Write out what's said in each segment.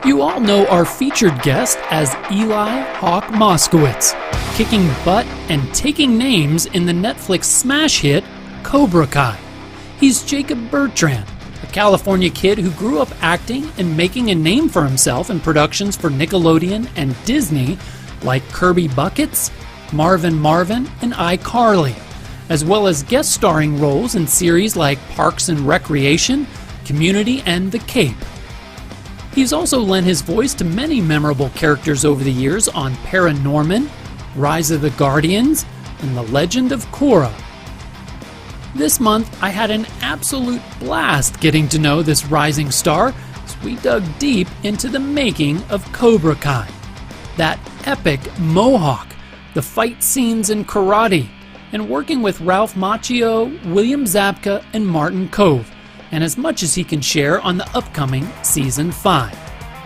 You all know our featured guest as Eli Hawk Moskowitz, kicking butt and taking names in the Netflix smash hit Cobra Kai. He's Jacob Bertrand, a California kid who grew up acting and making a name for himself in productions for Nickelodeon and Disney like Kirby Buckets, Marvin Marvin, and iCarly, as well as guest starring roles in series like Parks and Recreation, Community, and The Cape. He's also lent his voice to many memorable characters over the years on Paranorman, Rise of the Guardians, and The Legend of Korra. This month, I had an absolute blast getting to know this rising star as we dug deep into the making of Cobra Kai. That epic mohawk, the fight scenes in karate, and working with Ralph Macchio, William Zabka, and Martin Kove, and as much as he can share on the upcoming Season 5.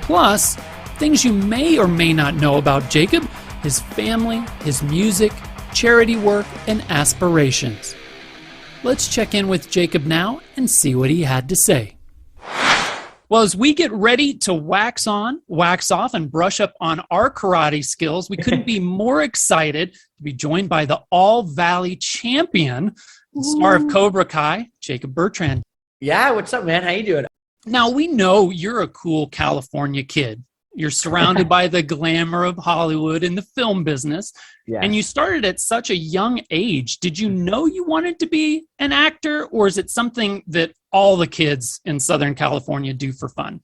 Plus, things you may or may not know about Jacob, his family, his music, charity work, and aspirations. Let's check in with Jacob now and see what he had to say. Well, as we get ready to wax on, wax off, and brush up on our karate skills, we couldn't be more excited to be joined by the All-Valley champion, the star of Cobra Kai, Jacob Bertrand. Yeah, what's up, man? How you doing? Now, we know you're a cool California kid. You're surrounded by the glamour of Hollywood and the film business. Yes. And you started at such a young age. Did you know you wanted to be an actor, or is it something that all the kids in Southern California do for fun?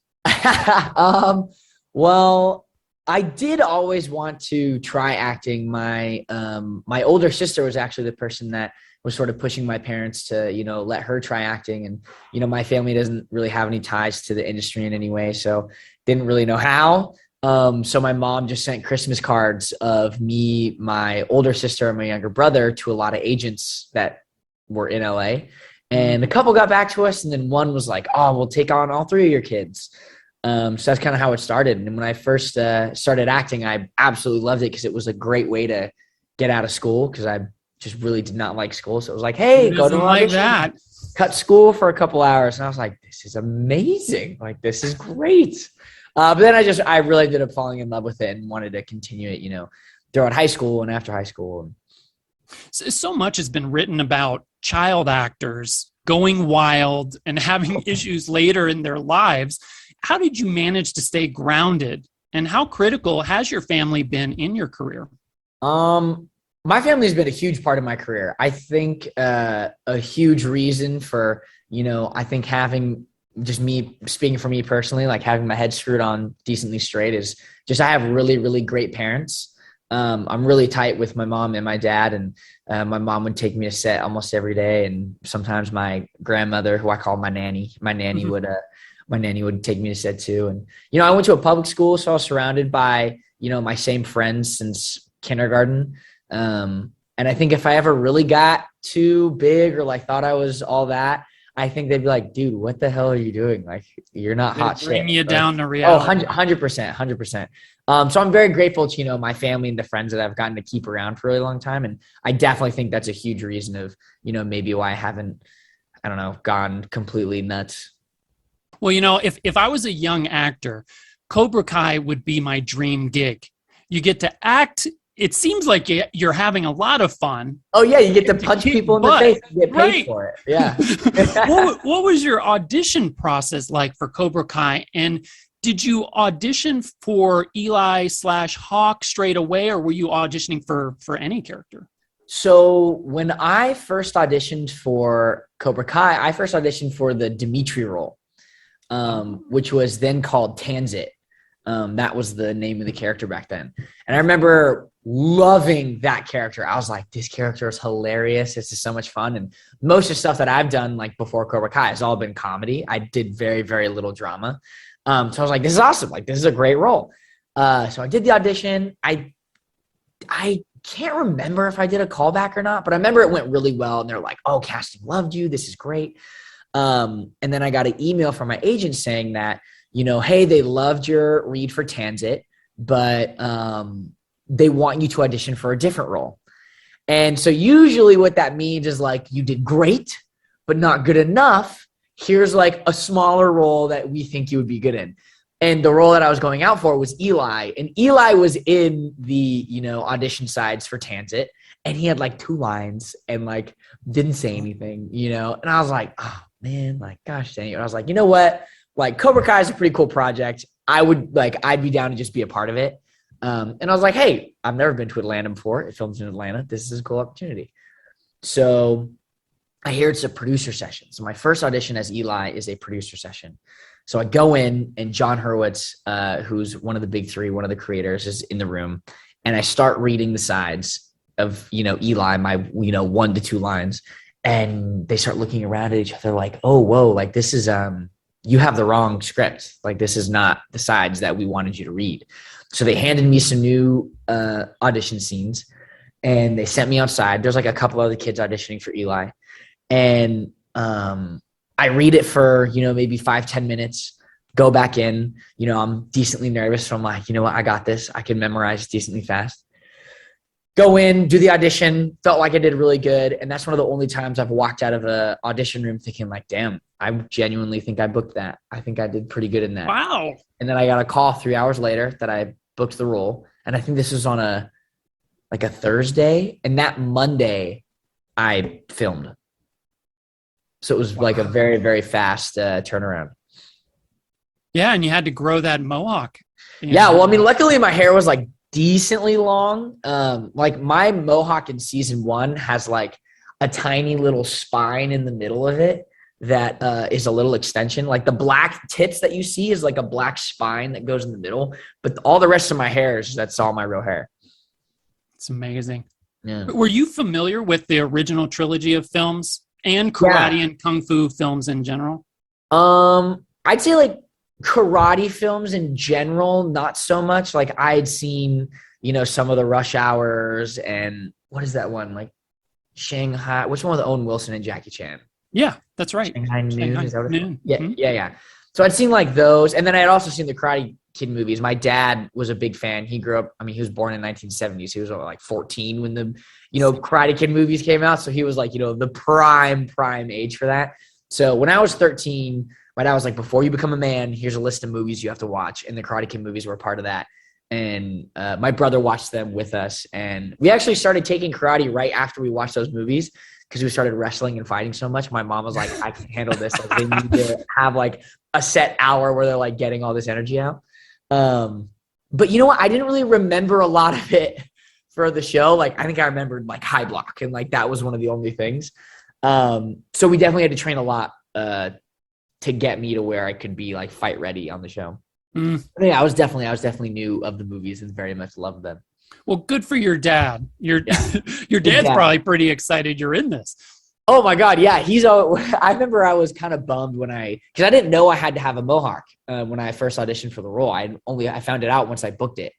Well, I did always want to try acting. My older sister was actually the person that was sort of pushing my parents to, let her try acting. And, my family doesn't really have any ties to the industry in any way, so didn't really know how. So my mom just sent Christmas cards of me, my older sister, and my younger brother to a lot of agents that were in LA. And a couple got back to us, and then one was like, "Oh, we'll take on all three of your kids." So that's kind of how it started. And when I first started acting, I absolutely loved it because it was a great way to get out of school, because I just really did not like school. So it was like, hey, go to like that. Cut school for a couple hours. And I was like, this is amazing. Like, this is great. But then I really ended up falling in love with it and wanted to continue it, throughout high school and after high school. So much has been written about child actors going wild and having issues later in their lives. How did you manage to stay grounded, and how critical has your family been in your career? My family has been a huge part of my career. I think a huge reason for, I think having just me, speaking for me personally, like having my head screwed on decently straight, is just I have really, really great parents. I'm really tight with my mom and my dad, and my mom would take me to set almost every day. And sometimes my grandmother, who I call my nanny would take me to set too. And, I went to a public school, so I was surrounded by, my same friends since kindergarten. And I think if I ever really got too big or like thought I was all that, I think they'd be like, dude, what the hell are you doing? Like, you're not hot shit. Bring you down to reality. 100%. So I'm very grateful to, my family and the friends that I've gotten to keep around for a really long time. And I definitely think that's a huge reason of, maybe why I haven't, gone completely nuts. Well, if I was a young actor, Cobra Kai would be my dream gig. You get to act. It seems like you're having a lot of fun. Oh, yeah. You get to punch people in the face and get paid for it. Yeah. What was your audition process like for Cobra Kai? And did you audition for Eli/Hawk straight away, or were you auditioning for any character? So when I first auditioned for Cobra Kai, I first auditioned for the Dimitri role, which was then called Tanzit. That was the name of the character back then. And I remember loving that character. I was like, this character is hilarious. This is so much fun. And most of the stuff that I've done, like before Cobra Kai, has all been comedy. I did very, very little drama. So I was like, this is awesome. Like, this is a great role. So I did the audition. I can't remember if I did a callback or not, but I remember it went really well. And they're like, oh, casting loved you. This is great. And then I got an email from my agent saying that, hey, they loved your read for Tanzit, but they want you to audition for a different role. And so usually what that means is like, you did great, but not good enough. Here's like a smaller role that we think you would be good in. And the role that I was going out for was Eli. And Eli was in the, audition sides for Tansit. And he had like 2 lines and like didn't say anything, And I was like, oh man, like, gosh dang it. And I was like, you know what? Like Cobra Kai is a pretty cool project. I'd be down to just be a part of it. And I was like, hey, I've never been to Atlanta before. It films in Atlanta. This is a cool opportunity. So I hear it's a producer session. So my first audition as Eli is a producer session. So I go in and John Hurwitz, who's one of the big 3, one of the creators, is in the room. And I start reading the sides of, Eli, my, 1 to 2 lines. And they start looking around at each other like, oh, whoa, like this is, you have the wrong script. Like this is not the sides that we wanted you to read. So they handed me some new audition scenes and they sent me outside. There's like a couple other kids auditioning for Eli. And I read it for, maybe 5-10 minutes, go back in, I'm decently nervous. So I'm like, you know what? I got this. I can memorize decently fast. Go in, do the audition, felt like I did really good. And that's one of the only times I've walked out of an audition room thinking like, damn, I genuinely think I booked that. I think I did pretty good in that. Wow. And then I got a call 3 hours later that I booked the role. And I think this was on a Thursday. And that Monday I filmed. So it was like a very, very fast turnaround. Yeah. And you had to grow that mohawk. Yeah. Well, I mean, luckily my hair was like decently long. Like my mohawk in season 1 has like a tiny little spine in the middle of it that is a little extension. Like the black tips that you see is like a black spine that goes in the middle, but all the rest of my hair that's all my real hair. It's amazing. Yeah. Were you familiar with the original trilogy of films and karate and kung fu films in general? I'd say like karate films in general, not so much. Like I'd seen, some of the Rush Hours and what is that one? Like Shanghai, which one with Owen Wilson and Jackie Chan? Yeah, that's right. Shanghai Noon. Is that what it's called? Yeah, Mm-hmm. yeah. So I'd seen like those. And then I had also seen the Karate Kid movies. My dad was a big fan. He grew up, he was born in 1970s. He was like 14 when the, Karate Kid movies came out. So he was like, the prime age for that. So when I was 13, my dad was like, before you become a man, here's a list of movies you have to watch. And the Karate Kid movies were a part of that. And my brother watched them with us. And we actually started taking karate right after we watched those movies because we started wrestling and fighting so much. My mom was like, I can't handle this. Like, they need to have like a set hour where they're like getting all this energy out. But you know what? I didn't really remember a lot of it for the show. Like, I think I remembered like High Block and like that was one of the only things. So we definitely had to train a lot to get me to where I could be like fight ready on the show. Yeah, I was definitely new of the movies and very much loved them. Well, good for your dad. Your dad's probably pretty excited you're in this. Oh my God, yeah. I remember I was kind of bummed because I didn't know I had to have a mohawk when I first auditioned for the role. I found it out once I booked it,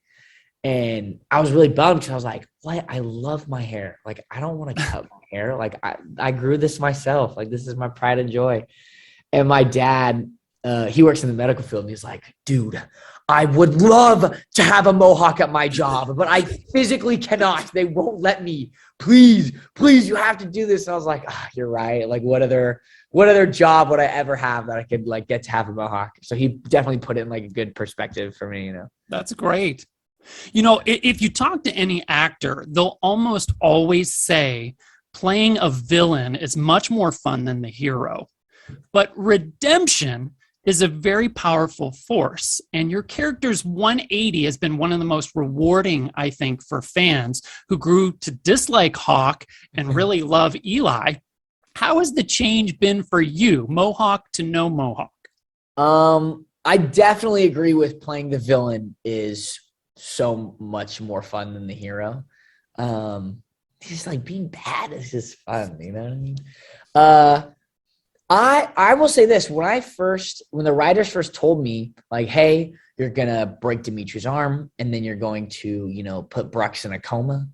and I was really bummed because I was like, "What? I love my hair. Like, I don't want to cut my hair. Like, I grew this myself. Like, this is my pride and joy." And my dad, he works in the medical field, and he's like, "Dude, I would love to have a mohawk at my job, but I physically cannot. They won't let me. Please, you have to do this." And I was like, "You're right. Like, what other job would I ever have that I could like get to have a mohawk?" So he definitely put it in like a good perspective for me, That's great. If you talk to any actor, they'll almost always say playing a villain is much more fun than the hero. But redemption is a very powerful force. And your character's 180 has been one of the most rewarding, I think, for fans who grew to dislike Hawk and really love Eli. How has the change been for you, Mohawk to no Mohawk? I definitely agree with playing the villain is so much more fun than the hero. Just like being bad is just fun, you know what I mean? I will say this, when the writers first told me like, hey, you're going to break Dimitri's arm and then you're going to, put Brooks in a coma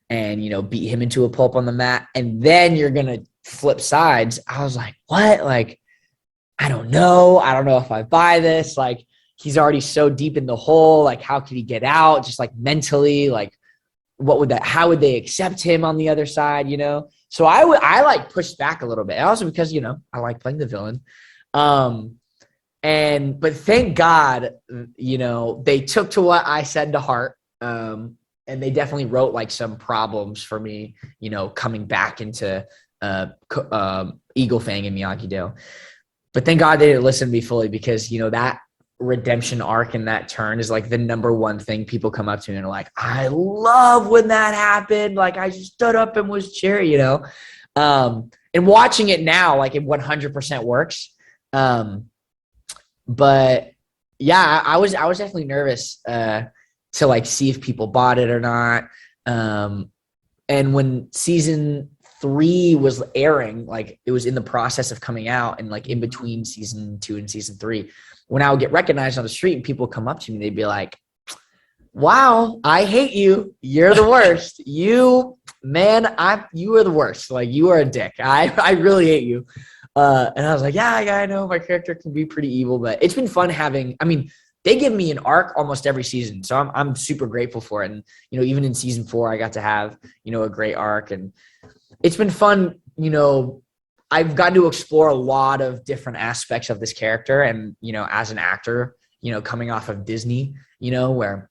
and, beat him into a pulp on the mat. And then you're going to flip sides. I was like, what? Like, I don't know. I don't know if I buy this. Like, he's already so deep in the hole. Like, how could he get out? Just like mentally, like, how would they accept him on the other side, So I like pushed back a little bit. Also because, I like playing the villain. But thank God, they took to what I said to heart. And they definitely wrote like some problems for me, coming back into Eagle Fang and Miyagi-Do. But thank God they didn't listen to me fully, because, that redemption arc and that turn is like the number one thing people come up to me and are like, I love when that happened. Like, I just stood up and was cheering, and watching it now, like, it 100% works. But yeah, I was definitely nervous to like see if people bought it or not. And when season 3 was airing, like, it was in the process of coming out, and like in between season 2 and season 3, when I would get recognized on the street and people come up to me, they'd be like, wow, I hate you. You're the worst. You are the worst. Like, you are a dick. I really hate you. And I was like, yeah, I know my character can be pretty evil, but it's been fun they give me an arc almost every season. So I'm super grateful for it. And, even in season 4, I got to have, a great arc, and it's been fun. I've gotten to explore a lot of different aspects of this character. And, as an actor, coming off of Disney, where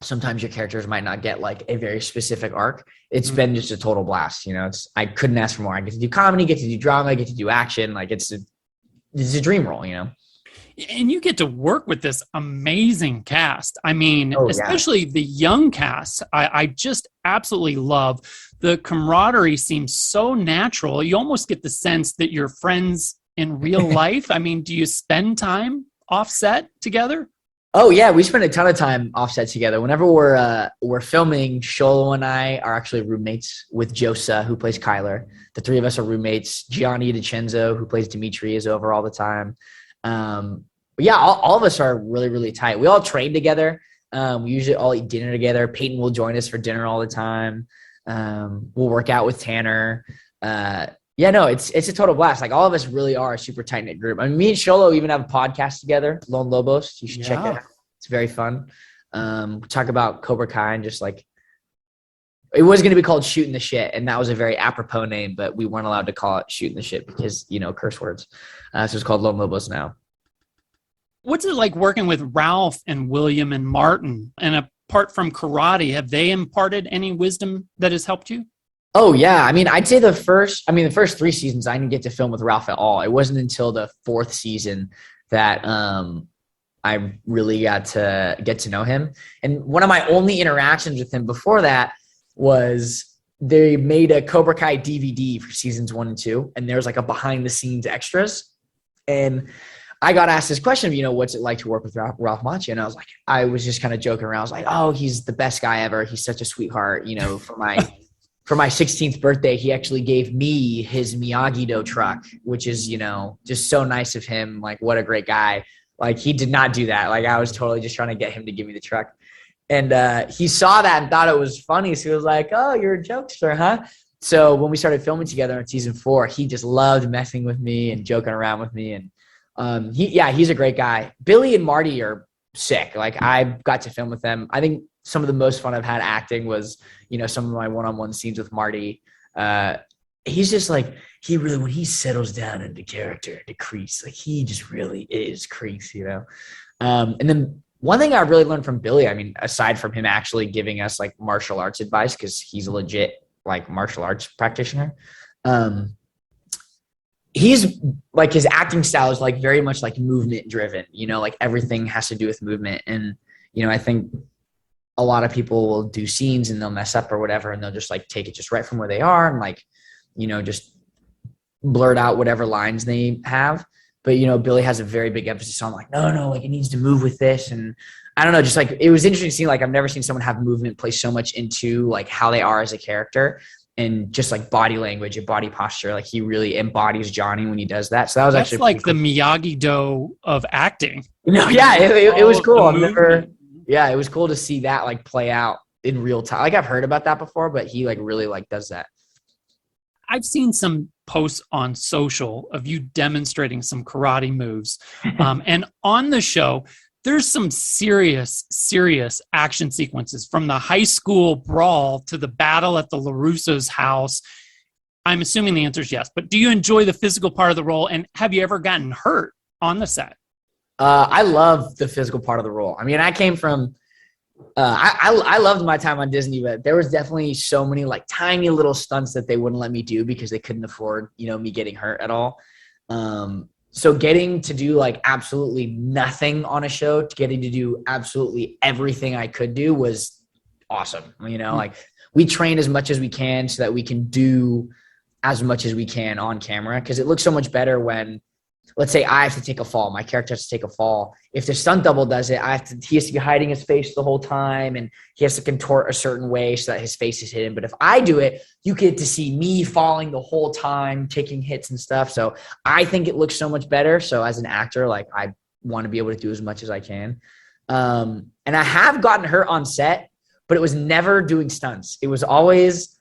sometimes your characters might not get like a very specific arc. It's been just a total blast. I couldn't ask for more. I get to do comedy, get to do drama, get to do action. Like, it's a dream role, And you get to work with this amazing cast. I mean, especially the young cast. I just absolutely love the camaraderie. Seems so natural. You almost get the sense that you're friends in real life. I mean, do you spend time offset together? Oh yeah, we spend a ton of time offset together. Whenever we're filming, Sholo and I are actually roommates with Josa, who plays Kyler. The three of us are roommates. Gianni DiCenzo, who plays Dimitri, is over all the time. Yeah, all of us are really, really tight. We all train together. We usually all eat dinner together. Peyton will join us for dinner all the time. We'll work out with Tanner. It's a total blast. Like, all of us really are a super tight knit group. I mean, me and Sholo even have a podcast together, Lone Lobos. You should check it out. It's very fun. We talk about Cobra Kai, and just like, it was going to be called Shooting the Shit, and that was a very apropos name, but we weren't allowed to call it Shooting the Shit because, curse words. So it's called Lone Lobos now. What's it like working with Ralph and William and Martin? And apart from karate, have they imparted any wisdom that has helped you? Oh yeah. I mean, I'd say the first 3 seasons, I didn't get to film with Ralph at all. It wasn't until the 4th season that I really got to get to know him. And one of my only interactions with him before that was they made a Cobra Kai DVD for seasons 1 and 2. And there was like a behind the scenes extras. And I got asked this question of, what's it like to work with Ralph Macchio? And I was just kind of joking around. I was like, oh, he's the best guy ever. He's such a sweetheart. For my 16th birthday, he actually gave me his Miyagi-Do truck, which is, just so nice of him. Like, what a great guy. Like, he did not do that. Like, I was totally just trying to get him to give me the truck. And he saw that and thought it was funny. So he was like, oh, you're a jokester, huh? So when we started filming together in season 4, he just loved messing with me and joking around with me. And he's a great guy. Billy and Marty are sick. Like, I got to film with them. I think some of the most fun I've had acting was, some of my one-on-one scenes with Marty. He's just like, when he settles down into character, into Kreese, like, he just really is Kreese, And then one thing I really learned from Billy, I mean, aside from him actually giving us like martial arts advice, because he's a legit like martial arts practitioner, he's like, his acting style is like very much like movement driven, like everything has to do with movement. And, I think a lot of people will do scenes and they'll mess up or whatever, and they'll just like take it just right from where they are and like, just blurt out whatever lines they have. But, Billy has a very big emphasis on like, no, like, it needs to move with this. And I don't know, just like, it was interesting to see, like, I've never seen someone have movement play so much into like how they are as a character, and just like body language and body posture. Like, he really embodies Johnny when he does that. So that was actually like cool. The Miyagi-Do of acting. It was cool. It was cool to see that like play out in real time. Like, I've heard about that before, but he like really like does that. I've seen some posts on social of you demonstrating some karate moves. And on the show, there's some serious action sequences, from the high school brawl to the battle at the LaRusso's house. I'm assuming the answer is yes, but do you enjoy the physical part of the role? And have you ever gotten hurt on the set? I love the physical part of the role. I mean, I came from, I loved my time on Disney, but there was definitely so many like tiny little stunts that they wouldn't let me do because they couldn't afford, me getting hurt at all. So getting to do like absolutely nothing on a show to getting to do absolutely everything I could do was awesome. Like we train as much as we can so that we can do as much as we can on camera. Cause it looks so much better when, let's say I have to take a fall. My character has to take a fall. If the stunt double does it, he has to be hiding his face the whole time and he has to contort a certain way so that his face is hidden. But if I do it, you get to see me falling the whole time, taking hits and stuff. So I think it looks so much better. So as an actor, like I want to be able to do as much as I can. And I have gotten hurt on set, but it was never doing stunts. It was always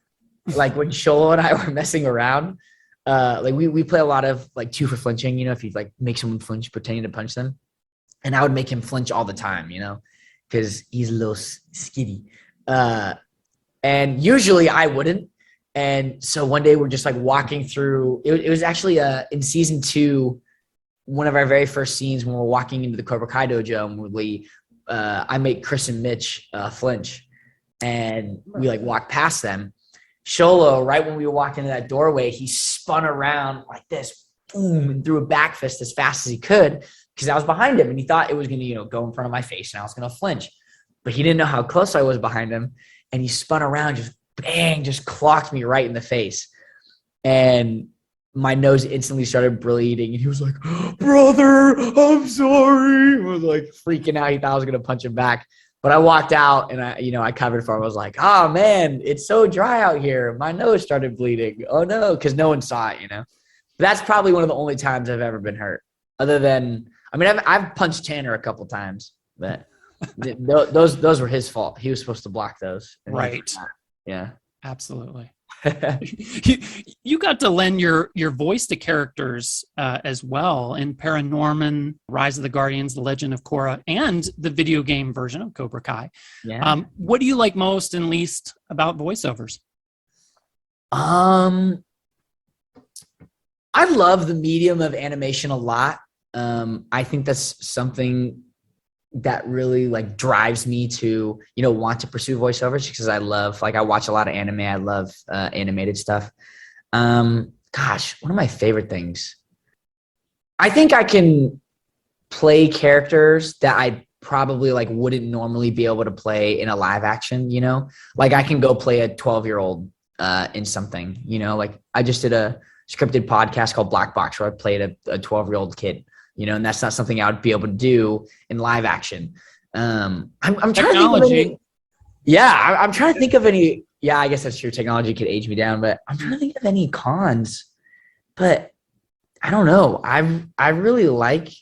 like when Sholo and I were messing around. Like we play a lot of like 2 for flinching, if you like make someone flinch, pretending to punch them. And I would make him flinch all the time, because he's a little skitty. And usually I wouldn't. And so one day we're just like walking through, it was actually in season 2, one of our very first scenes when we're walking into the Cobra Kai dojo and I make Chris and Mitch flinch and we like walk past them. Sholo, right when we walked into that doorway, he spun around like this, boom, and threw a back fist as fast as he could because I was behind him and he thought it was going to, go in front of my face and I was going to flinch. But he didn't know how close I was behind him. And he spun around, just bang, just clocked me right in the face. And my nose instantly started bleeding. And he was like, brother, I'm sorry. I was like freaking out. He thought I was going to punch him back. But I walked out and I covered for him. I was like, oh man, it's so dry out here. My nose started bleeding. Oh no. Cause no one saw it, But that's probably one of the only times I've ever been hurt other than, I've punched Tanner a couple times, but those were his fault. He was supposed to block those. Right. Yeah, absolutely. You got to lend your voice to characters as well in Paranorman, Rise of the Guardians, The Legend of Korra, and the video game version of Cobra Kai. Yeah. What do you like most and least about voiceovers? I love the medium of animation a lot. I think that's something that really like drives me to, want to pursue voiceovers because I watch a lot of anime. I love animated stuff. Gosh, one of my favorite things. I think I can play characters that I probably like wouldn't normally be able to play in a live action, like I can go play a 12-year-old in something, like I just did a scripted podcast called Black Box where I played a 12-year-old kid. And that's not something I would be able to do in live action. I'm trying to think of any. Yeah, I'm trying to think of any. Yeah, I guess that's true. Technology could age me down, but I'm trying to think of any cons. But I don't know. I really like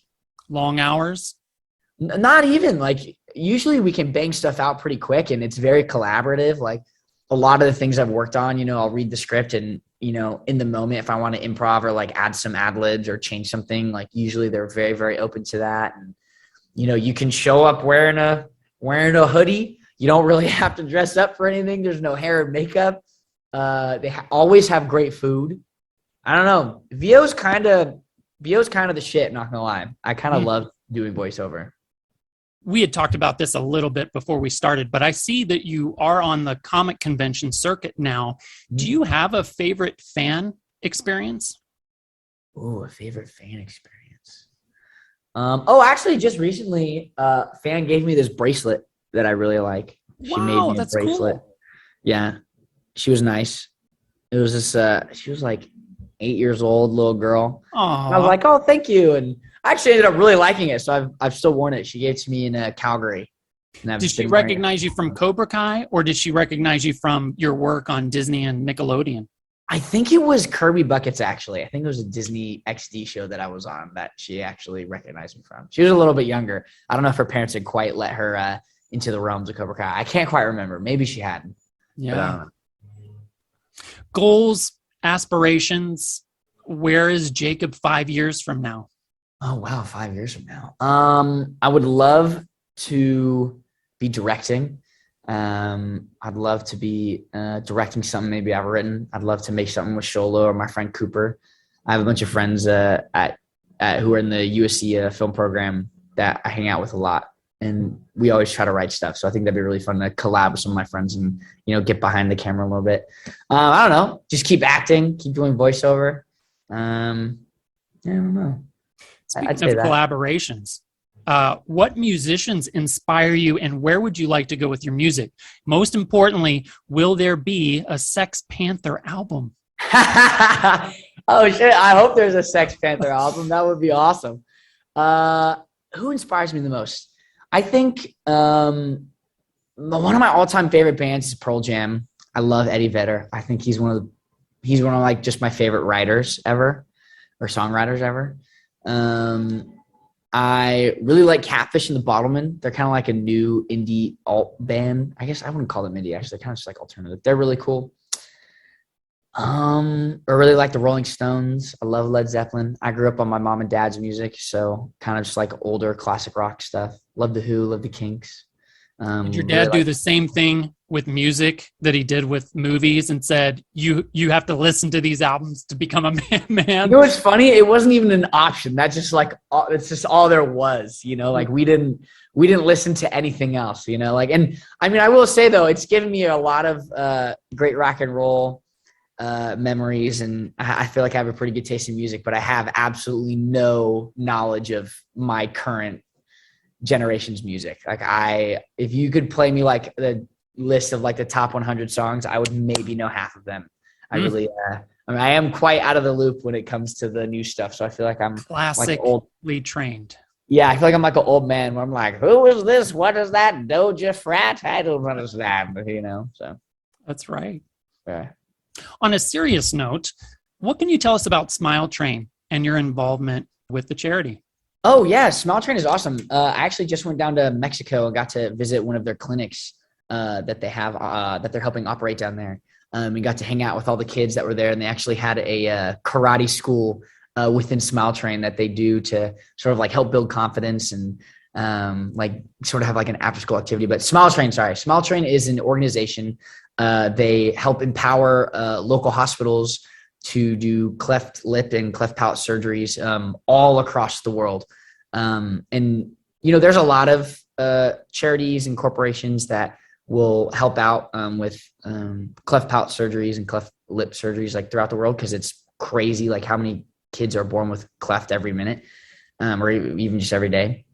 long hours. Not even like usually we can bang stuff out pretty quick, and it's very collaborative. Like a lot of the things I've worked on, I'll read the script and. In the moment, if I want to improv or like add some ad libs or change something, like usually they're very, very open to that. And, you can show up wearing a hoodie. You don't really have to dress up for anything. There's no hair and makeup. They always have great food. I don't know. VO's kind of the shit. Not gonna lie. I kind of love doing voiceover. We had talked about this a little bit before we started, but I see that you are on the comic convention circuit now. Do you have a favorite fan experience? Oh, a favorite fan experience. Actually, just recently, a fan gave me this bracelet that I really like. She made me a bracelet. Cool. Yeah, she was nice. It was this. She was like 8 years old, little girl. I was like, oh, thank you, and I actually ended up really liking it, so I've still worn it. She gave it to me in Calgary. Did she recognize you from Cobra Kai, or did she recognize you from your work on Disney and Nickelodeon? I think it was Kirby Buckets, actually. I think it was a Disney XD show that I was on that she actually recognized me from. She was a little bit younger. I don't know if her parents had quite let her into the realms of Cobra Kai. I can't quite remember. Maybe she hadn't. Yeah. Goals, aspirations. Where is Jacob 5 years from now? Oh, wow. 5 years from now. I would love to be directing. I'd love to be directing something maybe I've written. I'd love to make something with Sholo or my friend Cooper. I have a bunch of friends who are in the USC film program that I hang out with a lot, and we always try to write stuff. So I think that'd be really fun to collab with some of my friends and, get behind the camera a little bit. I don't know, just keep acting, keep doing voiceover. I don't know. Speaking of collaborations, what musicians inspire you, and where would you like to go with your music? Most importantly, will there be a Sex Panther album? Oh shit! I hope there's a Sex Panther album. That would be awesome. Who inspires me the most? I think one of my all-time favorite bands is Pearl Jam. I love Eddie Vedder. I think he's one of like just my favorite writers ever, or songwriters ever. I really like Catfish and the Bottlemen. They're kind of like a new indie alt band. I guess I wouldn't call them indie, actually. They're kind of just like alternative. They're really cool. I really like the Rolling Stones. I love Led Zeppelin. I grew up on my mom and dad's music, so kind of just like older classic rock stuff. Love the Who, love the Kinks. Did your dad do the same thing with music that he did with movies and said, you have to listen to these albums to become a man? You know what's funny? It wasn't even an option. That's just like, it's just all there was, like we didn't listen to anything else, like, and I mean, I will say though, it's given me a lot of great rock and roll memories, and I feel like I have a pretty good taste in music, but I have absolutely no knowledge of my current generation's music. Like if you could play me like the list of like the top 100 songs, I would maybe know half of them. I really, I am quite out of the loop when it comes to the new stuff. So I feel like I'm classically trained. Yeah. I feel like I'm like an old man where I'm like, who is this? What is that? Doja Frat? I don't understand, so. That's right. Yeah. On a serious note, what can you tell us about Smile Train and your involvement with the charity? Oh yeah, Smile Train is awesome. I actually just went down to Mexico and got to visit one of their clinics that they have that they're helping operate down there. We got to hang out with all the kids that were there, and they actually had a karate school within Smile Train that they do to sort of like help build confidence and like sort of have like an after school activity. But Smile Train is an organization. They help empower local hospitals to do cleft lip and cleft palate surgeries all across the world. And, there's a lot of charities and corporations that will help out with cleft palate surgeries and cleft lip surgeries like throughout the world, because it's crazy like how many kids are born with cleft every minute or even just every day.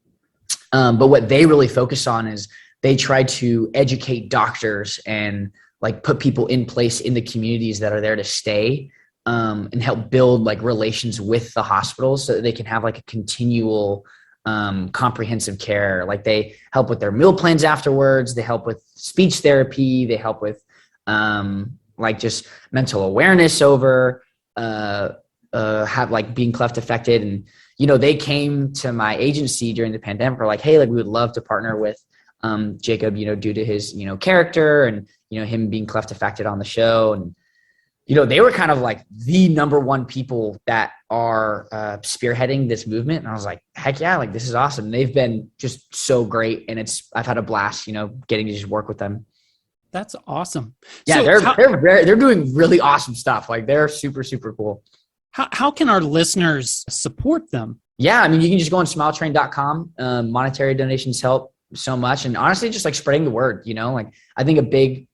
But what they really focus on is they try to educate doctors and like put people in place in the communities that are there to stay and help build like relations with the hospitals so that they can have like a continual comprehensive care. Like they help with their meal plans afterwards. They help with speech therapy. They help with like just mental awareness over have like being cleft affected. And, they came to my agency during the pandemic. We're like, hey, like we would love to partner with Jacob, due to his, character and, him being cleft affected on the show. And, they were kind of like the number one people that are spearheading this movement. And I was like, heck yeah, like this is awesome. They've been just so great. And I've had a blast, getting to just work with them. That's awesome. Yeah, so they're doing really awesome stuff. Like they're super, super cool. How can our listeners support them? Yeah, I mean, you can just go on smiletrain.com. Monetary donations help so much. And honestly, just like spreading the word, like I think a big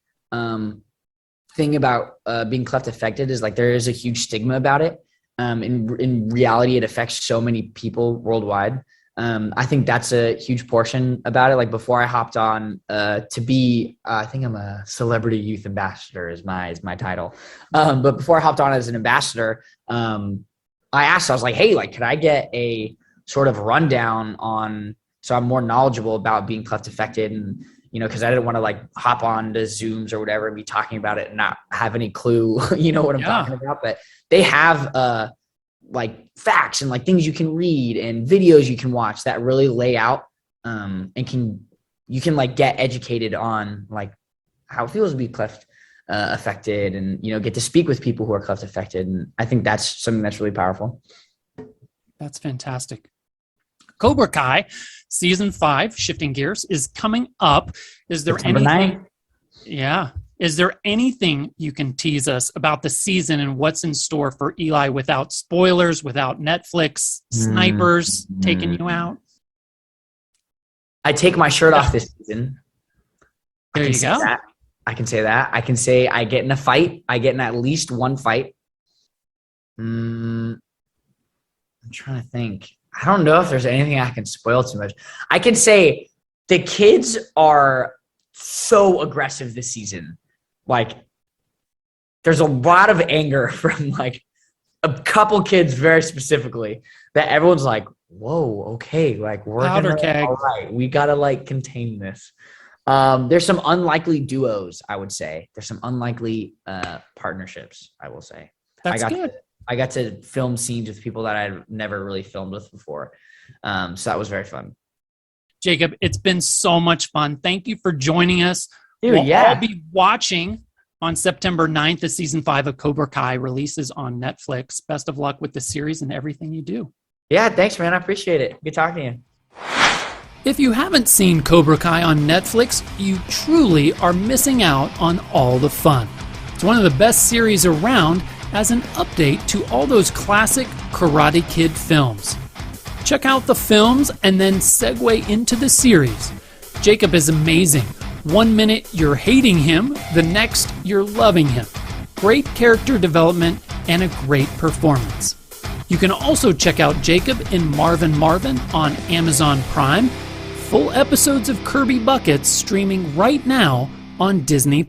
thing about being cleft affected is like there is a huge stigma about it. In reality, it affects so many people worldwide. I think that's a huge portion about it. Like before I hopped on to be, I think I'm a celebrity youth ambassador is my title. But before I hopped on as an ambassador, I was like, hey, like, could I get a sort of rundown on, so I'm more knowledgeable about being cleft affected and, cause I didn't want to like hop on to Zooms or whatever and be talking about it and not have any clue, what I'm talking about. But they have like facts and like things you can read and videos you can watch that really lay out and you can like get educated on like how it feels to be cleft affected and, get to speak with people who are cleft affected. And I think that's something that's really powerful. That's fantastic. Cobra Kai season 5, shifting gears, is coming up. Is there September 9th? Yeah. Is there anything you can tease us about the season and what's in store for Eli without spoilers, without Netflix snipers taking you out? I take my shirt off this season. There you go. I can say that. I can say I get in a fight. I get in at least one fight. I'm trying to think. I don't know if there's anything I can spoil too much. I can say the kids are so aggressive this season. Like, there's a lot of anger from like a couple kids very specifically that everyone's like, whoa, okay, like we're Powder keg. all right. We gotta like contain this. There's some unlikely duos, I would say. There's some unlikely partnerships, I will say. That's good. I got to film scenes with people that I'd never really filmed with before. So that was very fun. Jacob, it's been so much fun. Thank you for joining us. Dude, we'll all be watching on September 9th as season 5 of Cobra Kai releases on Netflix. Best of luck with the series and everything you do. Yeah, thanks, man. I appreciate it. Good talking to you. If you haven't seen Cobra Kai on Netflix, you truly are missing out on all the fun. It's one of the best series around as an update to all those classic Karate Kid films. Check out the films and then segue into the series. Jacob is amazing. 1 minute you're hating him, the next you're loving him. Great character development and a great performance. You can also check out Jacob in Marvin on Amazon Prime. Full episodes of Kirby Buckets streaming right now on Disney+.